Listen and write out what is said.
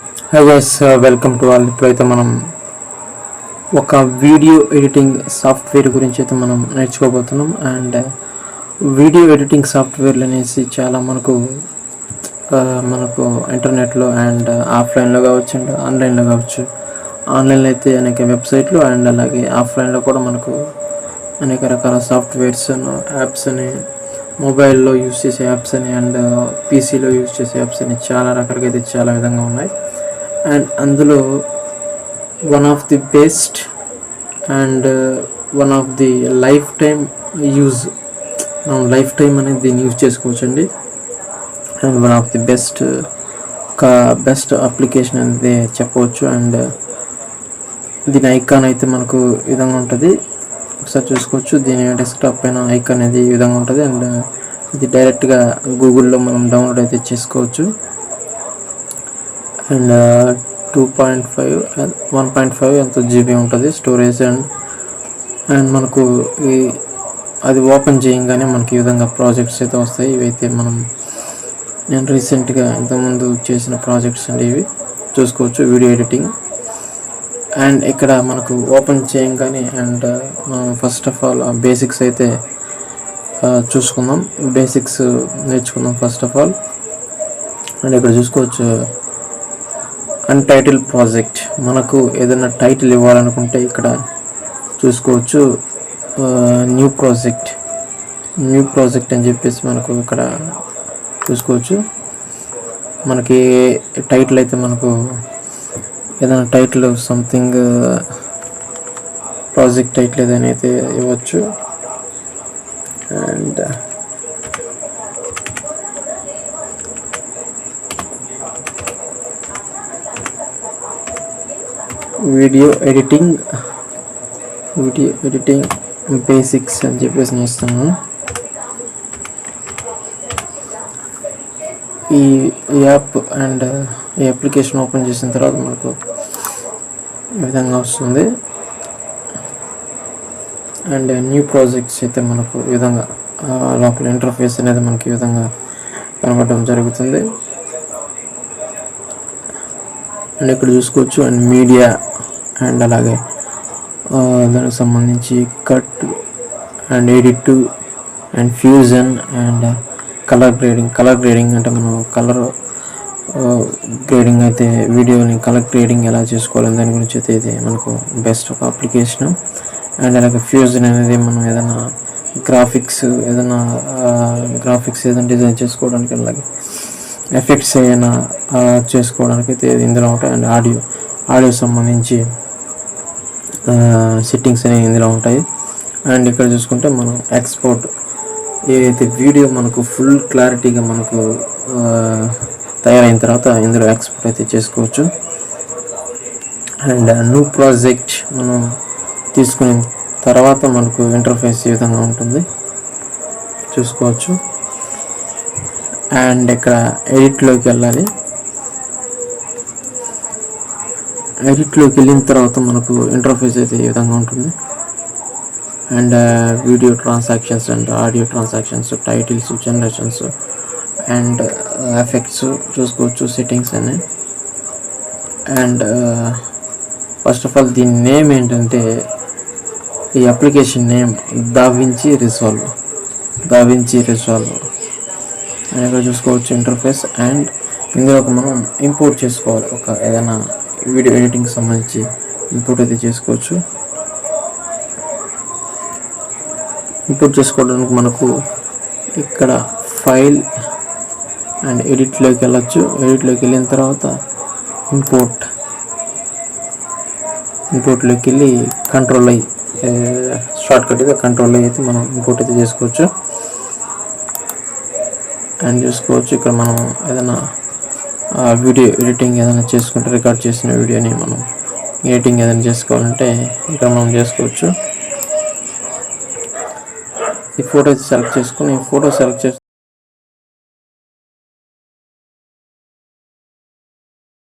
Hi guys, welcome to all. ఇప్పుడైతే మనం ఒక వీడియో ఎడిటింగ్ సాఫ్ట్వేర్ గురించి అయితే మనం నేర్చుకోబోతున్నాం. అండ్ వీడియో ఎడిటింగ్ సాఫ్ట్వేర్లు అనేసి చాలా మనకు ఇంటర్నెట్లో అండ్ ఆఫ్లైన్లో కావచ్చు అండ్ ఆన్లైన్లో కావచ్చు. ఆన్లైన్లో అయితే అనేక వెబ్సైట్లు అండ్ అలాగే ఆఫ్లైన్లో కూడా మనకు అనేక రకాల సాఫ్ట్వేర్స్ యాప్స్ అని, మొబైల్లో యూజ్ చేసే యాప్స్ అని అండ్ పీసీలో యూజ్ చేసే యాప్స్ అని చాలా రకాలుగా అయితే చాలా విధంగా ఉన్నాయి. అండ్ అందులో one of the best and one of the life time use, మనం లైఫ్ టైం అనేది దీన్ని యూజ్ చేసుకోవచ్చండి. And one of the best application అనేది చెప్పవచ్చు. అండ్ దీని ఐకాన్ అయితే మనకు ఈ విధంగా ఉంటుంది, ఒకసారి చూసుకోవచ్చు. దీని డెస్క్టాప్ పైన ఐకాన్ అనేది ఈ విధంగా ఉంటుంది. అండ్ ఇది డైరెక్ట్గా గూగుల్లో మనం డౌన్లోడ్ అయితే చేసుకోవచ్చు. అండ్ 2.5 1.5 ఎంతో జీబీ ఉంటుంది స్టోరేజ్. అండ్ మనకు అది ఓపెన్ చేయగానే మనకి ఈ విధంగా ప్రాజెక్ట్స్ అయితే వస్తాయి. ఇవైతే నేను రీసెంట్గా ఇంతకుముందు చేసిన ప్రాజెక్ట్స్ అండి, ఇవి చూసుకోవచ్చు. Video editing. అండ్ ఇక్కడ మనకు ఓపెన్ చేయగానే అండ్ మనం ఫస్ట్ ఆఫ్ ఆల్ బేసిక్స్ అయితే చూసుకుందాం, బేసిక్స్ నేర్చుకుందాం ఫస్ట్ ఆఫ్ ఆల్. అండ్ ఇక్కడ చూసుకోవచ్చు అన్టైటిల్ ప్రాజెక్ట్. మనకు ఏదైనా టైటిల్ ఇవ్వాలనుకుంటే ఇక్కడ చూసుకోవచ్చు న్యూ ప్రాజెక్ట్ అని చెప్పేసి మనకు ఇక్కడ చూసుకోవచ్చు. మనకి టైటిల్ అయితే మనకు ఏదైనా టైటిల్ సంథింగ్ ప్రాజెక్ట్ టైటిల్ ఏదైనా అయితే ఇవ్వచ్చు. అండ్ వీడియో ఎడిటింగ్ బేసిక్స్ అని చెప్పేసి నేస్తాను. ఈ యాప్ అండ్ ఈ అప్లికేషన్ ఓపెన్ చేసిన తర్వాత మనకు ఈ విధంగా వస్తుంది. అండ్ న్యూ ప్రాజెక్ట్స్ అయితే మనకు ఈ విధంగా లోపల ఇంటర్ఫేస్ అనేది మనకి ఈ విధంగా కనబడడం జరుగుతుంది. అండ్ ఇక్కడ చూసుకోవచ్చు అండ్ మీడియా అండ్ అలాగే దానికి సంబంధించి cut and edit and fusion and colour grading అంటే మనం కలర్ గ్రేడింగ్ అయితే వీడియోని కలర్ గ్రేడింగ్ ఎలా చేసుకోవాలని దాని గురించి అయితే ఇది మనకు బెస్ట్ ఒక అప్లికేషన్. అండ్ అలాగే ఫ్యూజన్ అనేది మనం ఏదైనా గ్రాఫిక్స్ ఏదైనా డిజైన్ చేసుకోవడానికి అలాగే ఎఫెక్ట్స్ ఏమైనా చేసుకోవడానికి అయితే ఇందులో ఉంటాయి. అండ్ ఆడియో సంబంధించి సెట్టింగ్స్ అనేవి ఇందులో ఉంటాయి. అండ్ ఇక్కడ చూసుకుంటే మనం ఎక్స్పోర్ట్, ఏదైతే వీడియో మనకు ఫుల్ క్లారిటీగా మనకు తయారైన తర్వాత ఇందులో ఎక్స్పోర్ట్ అయితే చేసుకోవచ్చు. అండ్ న్యూ ప్రాజెక్ట్ మనం తీసుకున్న తర్వాత మనకు ఇంటర్ఫేస్ ఈ విధంగా ఉంటుంది, చూసుకోవచ్చు. అండ్ ఇక్కడ ఎడిట్లోకి వెళ్ళాలి. ఎడిట్లోకి వెళ్ళిన తర్వాత మనకు ఇంటర్ఫేస్ అయితే ఈ విధంగా ఉంటుంది. And video transactions and audio transactions, titles, generations and effects చూసుకోవచ్చు, సెట్టింగ్స్ అని. అండ్ ఫస్ట్ ఆఫ్ ఆల్ దీని నేమ్ ఏంటంటే, ఈ అప్లికేషన్ నేమ్ దావించి రిజాల్వ్ అండ్ ఇక్కడ చూసుకోవచ్చు ఇంటర్ఫేస్. అండ్ ఇందులో మనం ఇంపోర్ట్ చేసుకోవాలి, ఒక ఏదైనా వీడియో ఎడిటింగ్కి సంబంధించి ఇంపోర్ట్ అయితే చేసుకోవచ్చు. ఇంపోర్ట్ చేసుకోవడానికి మనకు ఇక్కడ ఫైల్ అండ్ ఎడిట్లోకి వెళ్ళచ్చు. ఎడిట్లోకి వెళ్ళిన తర్వాత ఇంపోర్ట్లోకి వెళ్ళి కంట్రోల్ షార్ట్కట్గా కంట్రోల్ అయితే మనం ఇంపోర్ట్ అయితే చేసుకోవచ్చు. అండ్ చూసుకోవచ్చు ఇక్కడ మనం ఏదైనా వీడియో ఎడిటింగ్ ఏదైనా చేసుకుంటే, రికార్డ్ చేసిన వీడియోని మనం ఎడిటింగ్ ఏదైనా చేసుకోవాలంటే ఇక్కడ మనం చేసుకోవచ్చు. ఈ ఫోటో అయితే సెలెక్ట్ చేసుకుని